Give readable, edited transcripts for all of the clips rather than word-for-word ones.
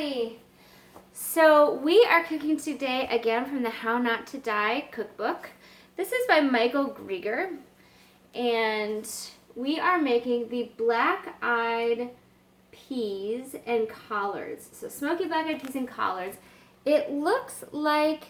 everybody. So we are cooking today again from the How Not to Die Cookbook. This is by Michael Grieger, and we are making the black-eyed peas and collards. So smoky black-eyed peas and collards. It looks like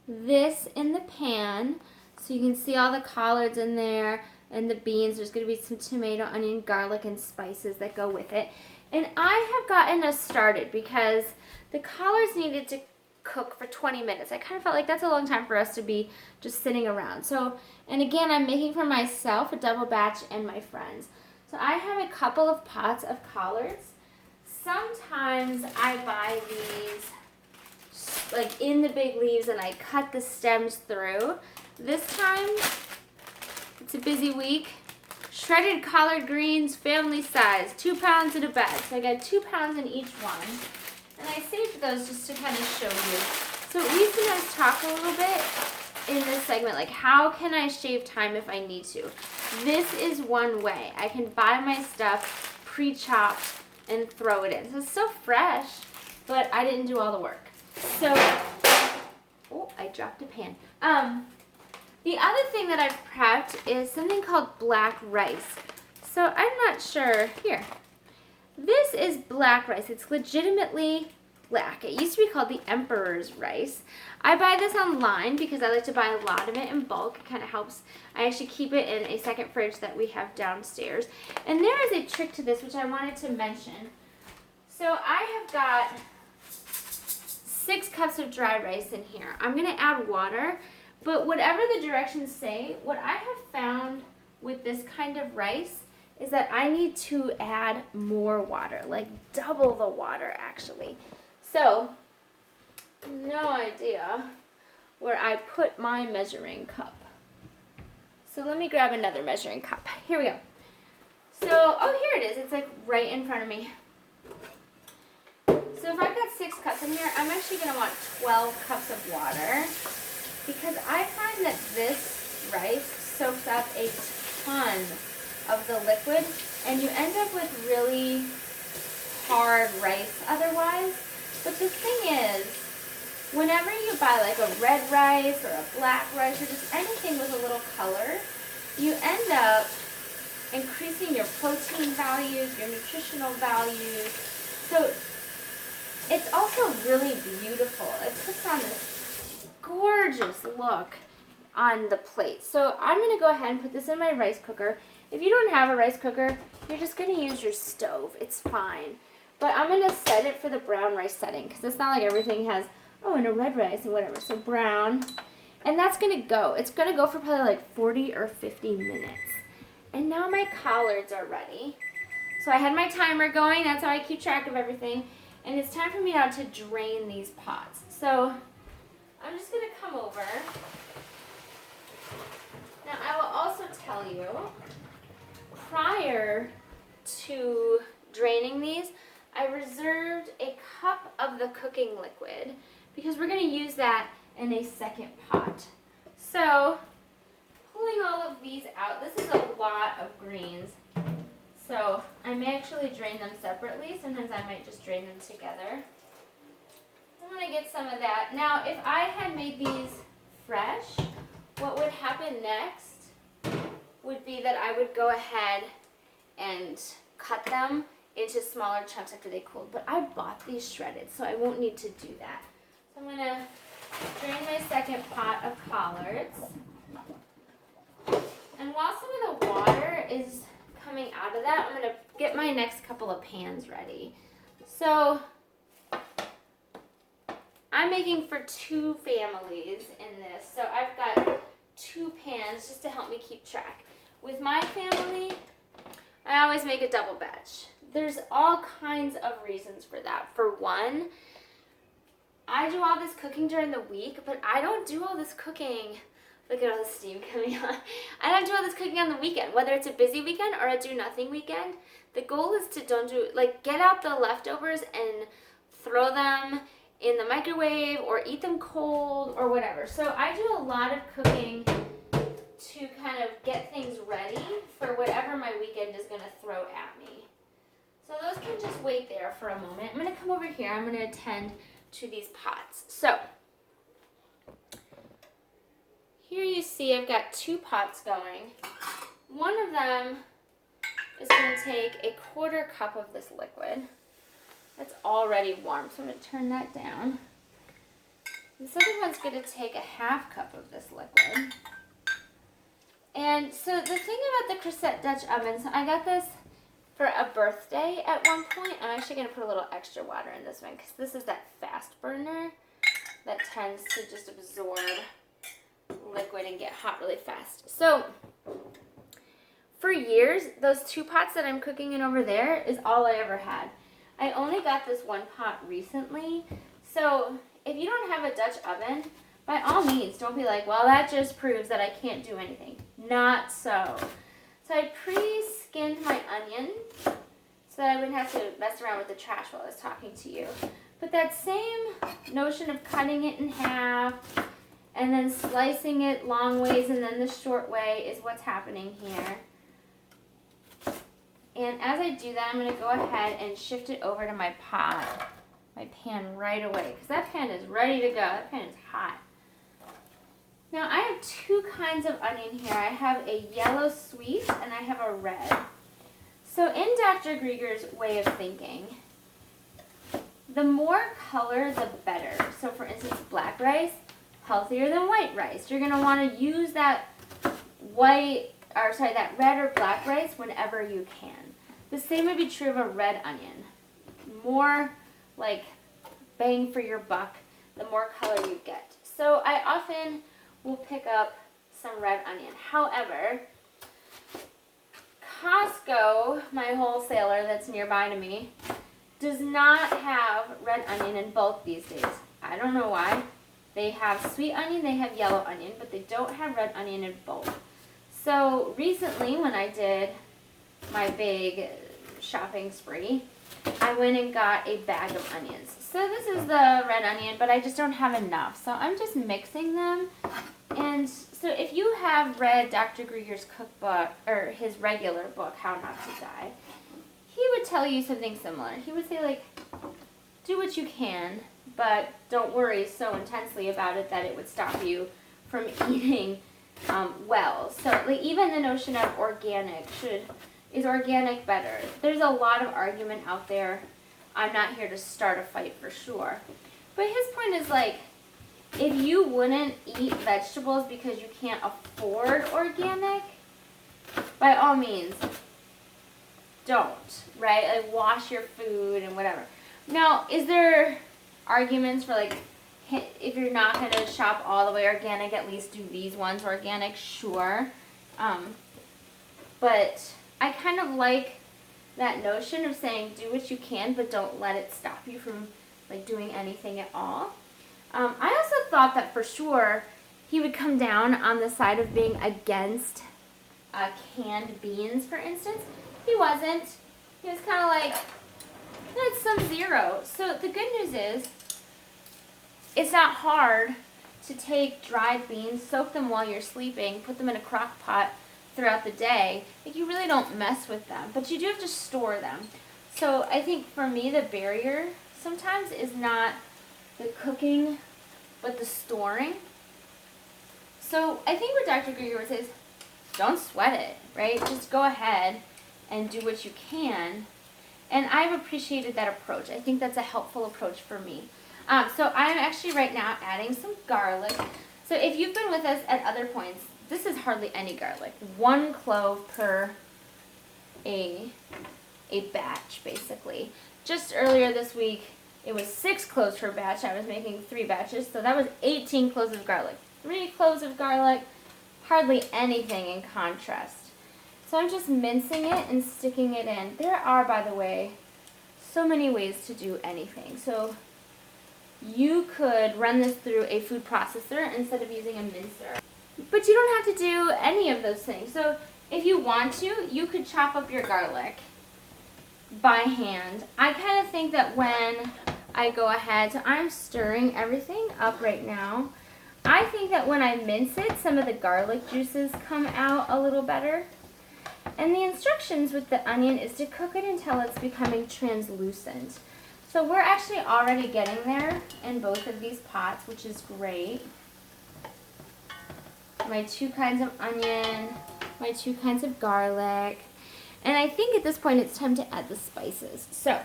this in the pan, so you can see all the collards in there and the beans. There's going to be some tomato, onion, garlic, and spices that go with it. And I have gotten us started because the collards needed to cook for 20 minutes. I kind of felt like that's a long time for us to be just sitting around. So, and again, I'm making for myself a double batch and my friends. So I have a couple of pots of collards. Sometimes I buy these like in the big leaves and I cut the stems through. This time, it's a busy week. Shredded collard greens, family size, 2 pounds in a bag. So I got 2 pounds in each one. And I saved those just to kind of show you. So we sometimes talk a little bit in this segment, like how can I shave time if I need to? This is one way. I can buy my stuff pre-chopped and throw it in. So it's still fresh, but I didn't do all the work. So, oh, I dropped a pan. The other thing that I've prepped is something called black rice. So I'm not sure. Here. This is black rice. It's legitimately black. It used to be called the Emperor's rice. I buy this online because I like to buy a lot of it in bulk. It kind of helps. I actually keep it in a second fridge that we have downstairs. And there is a trick to this which I wanted to mention. So I have got 6 cups of dry rice in here. I'm going to add water. But whatever the directions say, what I have found with this kind of rice is that I need to add more water, like double the water actually. So, no idea where I put my measuring cup. So let me grab another measuring cup. Here we go. So, oh, here it is. It's like right in front of me. So if I've got 6 cups in here, I'm actually going to want 12 cups of water. Because I find that this rice soaks up a ton of the liquid, and you end up with really hard rice otherwise. But the thing is, whenever you buy like a red rice or a black rice or just anything with a little color, you end up increasing your protein values, your nutritional values. So it's also really beautiful. It puts on this gorgeous look on the plate. So I'm going to go ahead and put this in my rice cooker. If you don't have a rice cooker, you're just going to use your stove. It's fine. But I'm going to set it for the brown rice setting because it's not like everything has, oh, and a red rice and whatever. So brown. And that's going to go. It's going to go for probably like 40 or 50 minutes. And now my collards are ready. So I had my timer going. That's how I keep track of everything. And it's time for me now to drain these pots. So I'm just going to come over. Now, I will also tell you, prior to draining these, I reserved a cup of the cooking liquid because we're going to use that in a second pot. So, pulling all of these out, this is a lot of greens. So, I may actually drain them separately. Sometimes I might just drain them together. I'm going to get some of that. Now, if I had made these fresh, what would happen next would be that I would go ahead and cut them into smaller chunks after they cooled. But I bought these shredded, so I won't need to do that. So I'm going to drain my second pot of collards. And while some of the water is coming out of that, I'm going to get my next couple of pans ready. So I'm making for 2 families in this, so I've got 2 pans just to help me keep track. With my family, I always make a double batch. There's all kinds of reasons for that. For one, I do all this cooking during the week, but I don't do all this cooking. Look at all the steam coming on. I don't do all this cooking on the weekend, whether it's a busy weekend or a do-nothing weekend. The goal is to get out the leftovers and throw them in the microwave or eat them cold or whatever. So I do a lot of cooking to kind of get things ready for whatever my weekend is going to throw at me. So those can just wait there for a moment. I'm going to come over here. I'm going to attend to these pots. So here you see I've got 2 pots going. One of them is going to take a 1/4 cup of this liquid. That's already warm, so I'm going to turn that down. This other one's going to take a 1/2 cup of this liquid. And so the thing about the Crusette Dutch oven, so I got this for a birthday at one point. I'm actually going to put a little extra water in this one because this is that fast burner that tends to just absorb liquid and get hot really fast. So for years, those 2 pots that I'm cooking in over there is all I ever had. I only got this one pot recently. So if you don't have a Dutch oven, by all means, don't be like, well, that just proves that I can't do anything. Not so. So I pre-skinned my onion so that I wouldn't have to mess around with the trash while I was talking to you. But that same notion of cutting it in half and then slicing it long ways and then the short way is what's happening here. And as I do that, I'm going to go ahead and shift it over to my pot, my pan right away, because that pan is ready to go. That pan is hot. Now I have 2 kinds of onion here. I have a yellow sweet and I have a red. So in Dr. Grieger's way of thinking, the more color, the better. So for instance, black rice, healthier than white rice. You're going to want to use that that red or black rice whenever you can. The same would be true of a red onion. More like bang for your buck, the more color you get. So I often will pick up some red onion. However, Costco, my wholesaler that's nearby to me, does not have red onion in bulk these days. I don't know why. They have sweet onion, they have yellow onion, but they don't have red onion in bulk. So recently when I did my big shopping spree, I went and got a bag of onions. So this is the red onion, but I just don't have enough. So I'm just mixing them. And so if you have read Dr. Grieger's cookbook, or his regular book, How Not to Die, he would tell you something similar. He would say, like, do what you can, but don't worry so intensely about it that it would stop you from eating well. So like even the notion of organic, is organic better? There's a lot of argument out there. I'm not here to start a fight for sure. But his point is like, if you wouldn't eat vegetables because you can't afford organic, by all means, don't, right? Like wash your food and whatever. Now, is there arguments for like, if you're not going to shop all the way organic, at least do these ones organic? Sure. But I kind of like that notion of saying do what you can, but don't let it stop you from like doing anything at all. I also thought that for sure he would come down on the side of being against canned beans, for instance. He wasn't. He was kind of like, that's some zero. So the good news is, it's not hard to take dried beans, soak them while you're sleeping, put them in a crock pot throughout the day. Like you really don't mess with them, but you do have to store them. So I think for me the barrier sometimes is not the cooking, but the storing. So I think what Dr. Grieger would say is, don't sweat it, right? Just go ahead and do what you can. And I've appreciated that approach. I think that's a helpful approach for me. So I'm actually right now adding some garlic. So if you've been with us at other points, this is hardly any garlic. 1 clove per a batch, basically. Just earlier this week, it was 6 cloves per batch. I was making 3 batches, so that was 18 cloves of garlic. 3 cloves of garlic, hardly anything in contrast. So I'm just mincing it and sticking it in. There are, by the way, so many ways to do anything. So you could run this through a food processor instead of using a mincer. But you don't have to do any of those things. So if you want to, you could chop up your garlic by hand. I kind of think that when I go ahead, so I'm stirring everything up right now. I think that when I mince it, some of the garlic juices come out a little better. And the instructions with the onion is to cook it until it's becoming translucent. So we're actually already getting there in both of these pots, which is great. My 2 kinds of onion, my 2 kinds of garlic. And I think at this point it's time to add the spices. So,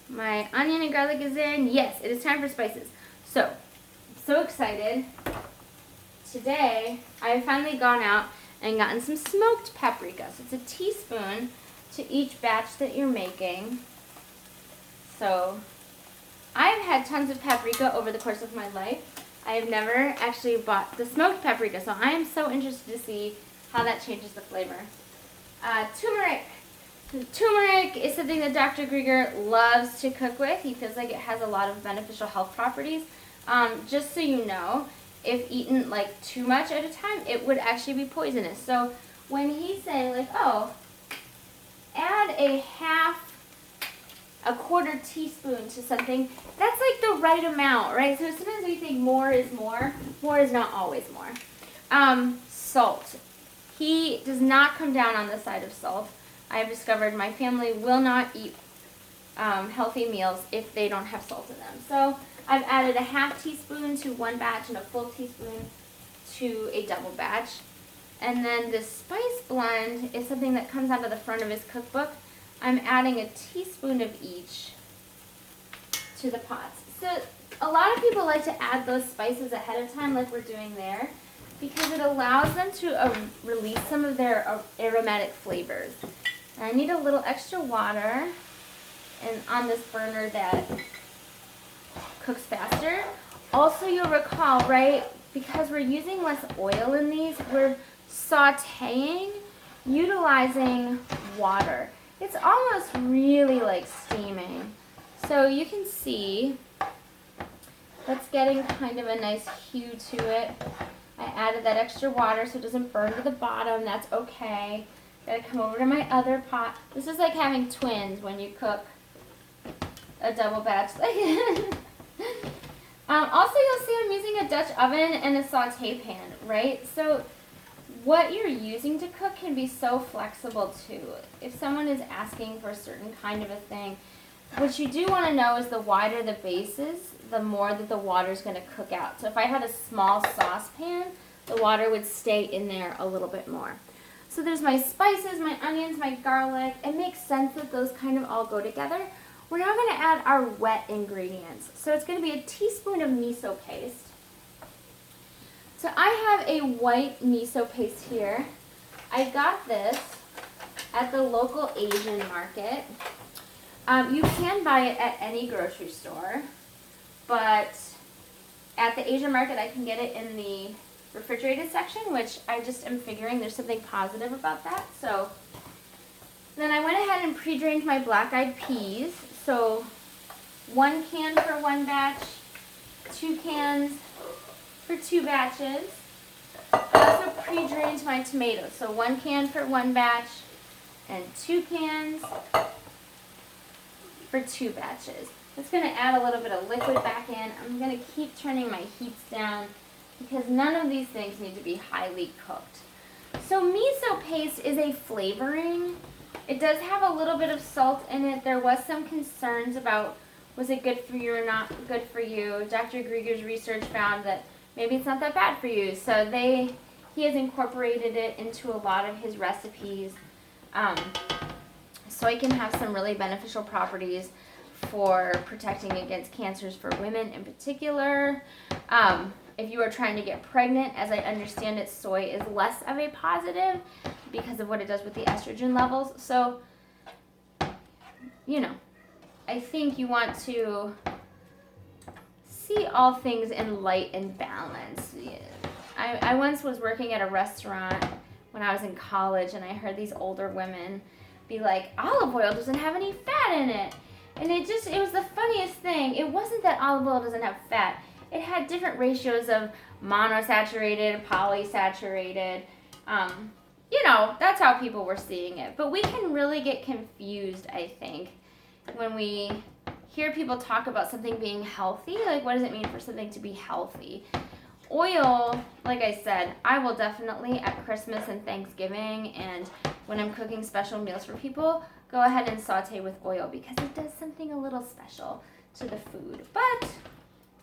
my onion and garlic is in. Yes, it is time for spices. So, I'm so excited. Today, I've finally gone out and gotten some smoked paprika. So it's a teaspoon to each batch that you're making. So, I've had tons of paprika over the course of my life. I have never actually bought the smoked paprika, so I am so interested to see how that changes the flavor. Turmeric. Turmeric is something that Dr. Grieger loves to cook with. He feels like it has a lot of beneficial health properties. Just so you know, if eaten like too much at a time, it would actually be poisonous. So when he's saying like, oh, add a quarter teaspoon to something, that's like the right amount, right? So sometimes we think more is more. More is not always more. Salt. He does not come down on the side of salt. I have discovered my family will not eat healthy meals if they don't have salt in them. So I've added a half teaspoon to one batch and a full teaspoon to a double batch. And then the spice blend is something that comes out of the front of his cookbook. I'm adding a teaspoon of each to the pots. So a lot of people like to add those spices ahead of time like we're doing there because it allows them to release some of their aromatic flavors. And I need a little extra water and on this burner that cooks faster. Also, you'll recall, right, because we're using less oil in these, we're sauteing, utilizing water. It's almost really like steaming. So you can see that's getting kind of a nice hue to it. I added that extra water so it doesn't burn to the bottom. That's okay. Gotta come over to my other pot. This is like having twins when you cook a double batch. Also, you'll see I'm using a Dutch oven and a saute pan, right? So what you're using to cook can be so flexible too. If someone is asking for a certain kind of a thing, what you do want to know is the wider the base is, the more that the water is going to cook out. So if I had a small saucepan, the water would stay in there a little bit more. So there's my spices, my onions, my garlic. It makes sense that those kind of all go together. We're now going to add our wet ingredients. So it's going to be a teaspoon of miso paste. So I have a white miso paste here. I got this at the local Asian market. You can buy it at any grocery store, but at the Asian market I can get it in the refrigerated section, which I just am figuring there's something positive about that. So then I went ahead and pre-drained my black-eyed peas. So 1 can for 1 batch, 2 cans for 2 batches. I also pre-drained my tomatoes. So 1 can for 1 batch and 2 cans for 2 batches. It's going to add a little bit of liquid back in. I'm going to keep turning my heats down because none of these things need to be highly cooked. So miso paste is a flavoring. It does have a little bit of salt in it. There was some concerns about was it good for you or not good for you. Dr. Grieger's research found that maybe it's not that bad for you. So he has incorporated it into a lot of his recipes. So it can have some really beneficial properties for protecting against cancers for women in particular. If you are trying to get pregnant, as I understand it, soy is less of a positive because of what it does with the estrogen levels. So, you know, I think you want to see all things in light and balance. I once was working at a restaurant when I was in college, and I heard these older women be like, olive oil doesn't have any fat in it. And it was the funniest thing. It wasn't that olive oil doesn't have fat. It had different ratios of monosaturated, polysaturated. You know, that's how people were seeing it. But we can really get confused, I think, when we hear people talk about something being healthy. Like, what does it mean for something to be healthy? oil, like I said, I will definitely at Christmas and Thanksgiving and when I'm cooking special meals for people, go ahead and saute with oil because it does something a little special to the food. But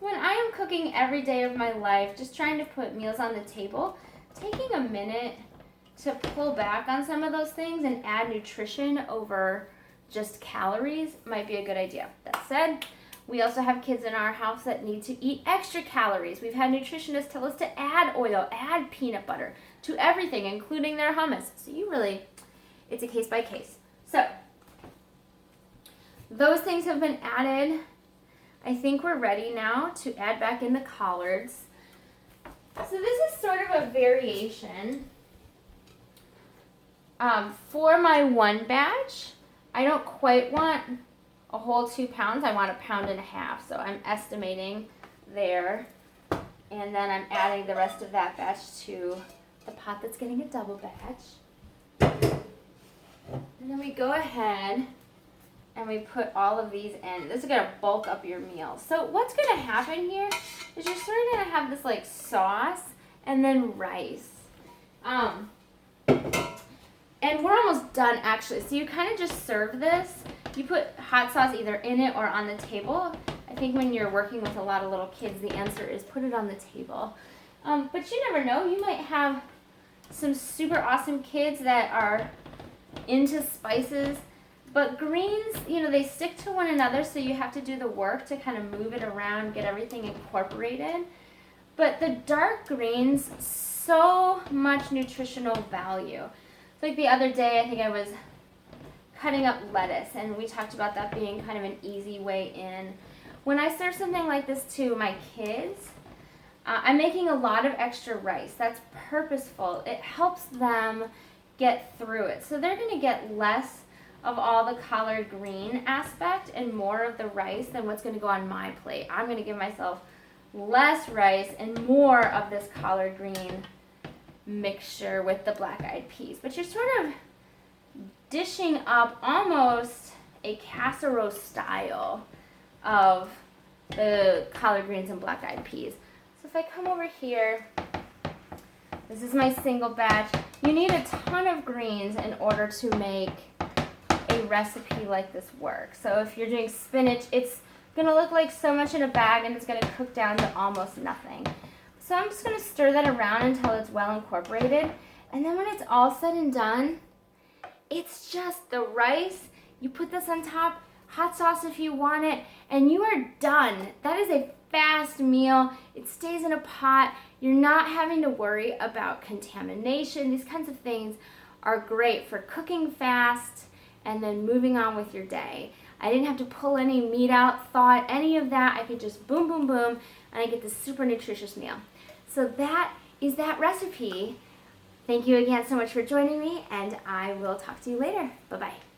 when I am cooking every day of my life, just trying to put meals on the table, taking a minute to pull back on some of those things and add nutrition over just calories might be a good idea. That said, we also have kids in our house that need to eat extra calories. We've had nutritionists tell us to add oil, add peanut butter to everything, including their hummus. So it's a case by case. So those things have been added. I think we're ready now to add back in the collards. So this is sort of a variation. For my one batch, I don't quite want a whole 2 pounds. I want 1.5 pounds. So I'm estimating there. And then I'm adding the rest of that batch to the pot that's getting a double batch. And then we go ahead and we put all of these in. This is going to bulk up your meal. So what's going to happen here is you're sort of going to have this like sauce and then rice. And we're almost done actually. So you kind of just serve this. You put hot sauce either in it or on the table. I think when you're working with a lot of little kids, the answer is put it on the table. But you never know. You might have some super awesome kids that are into spices. But greens, they stick to one another, so you have to do the work to kind of move it around, get everything incorporated. But the dark greens, so much nutritional value. Like the other day, I think I was cutting up lettuce, and we talked about that being kind of an easy way in. When I serve something like this to my kids, I'm making a lot of extra rice. That's purposeful. It helps them get through it. So they're going to get less of all the collard green aspect and more of the rice than what's going to go on my plate. I'm going to give myself less rice and more of this collard green mixture with the black-eyed peas. But you're sort of dishing up almost a casserole style of the collard greens and black-eyed peas. So if I come over here, this is my single batch. You need a ton of greens in order to make a recipe like this work. So if you're doing spinach, it's going to look like so much in a bag and it's going to cook down to almost nothing. So I'm just going to stir that around until it's well incorporated. And then when it's all said and done, it's just the rice. You put this on top, hot sauce if you want it, and you are done. That is a fast meal. It stays in a pot. You're not having to worry about contamination. These kinds of things are great for cooking fast and then moving on with your day. I didn't have to pull any meat out, thaw any of that. I could just boom, boom, boom, and I get this super nutritious meal. So that is that recipe. Thank you again so much for joining me, and I will talk to you later. Bye-bye.